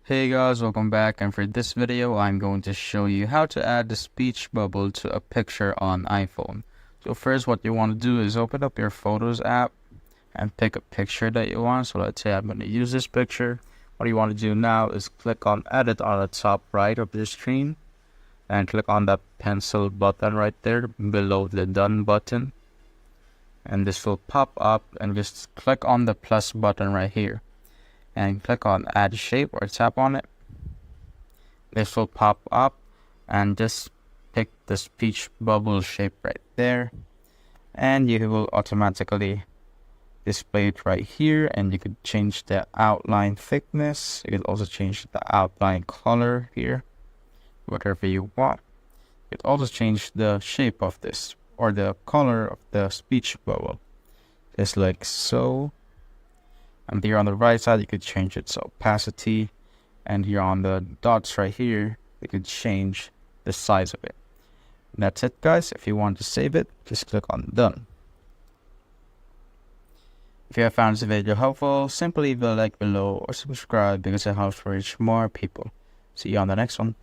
Hey guys, welcome back, and for this video I'm going to show you how to add the speech bubble to a picture on iPhone. So first, what you want to do is open up your Photos app and pick a picture that you want. So let's say I'm going to use this picture. What you want to do now is click on Edit on the top right of the screen and click on that pencil button right there below the Done button, and this will pop up, and just click on the plus button right here and click on Add Shape or tap on it. This will pop up, and just pick the speech bubble shape right there, and you will automatically display it right here. And you could change the outline thickness. You could also change the outline color here, whatever you want. You could also change the shape of this or the color of the speech bubble, just like so. And here on the right side, you could change its opacity. And here on the dots right here, you could change the size of it. And that's it, guys. If you want to save it, just click on Done. If you have found this video helpful, simply leave a like below or subscribe because it helps reach more people. See you on the next one.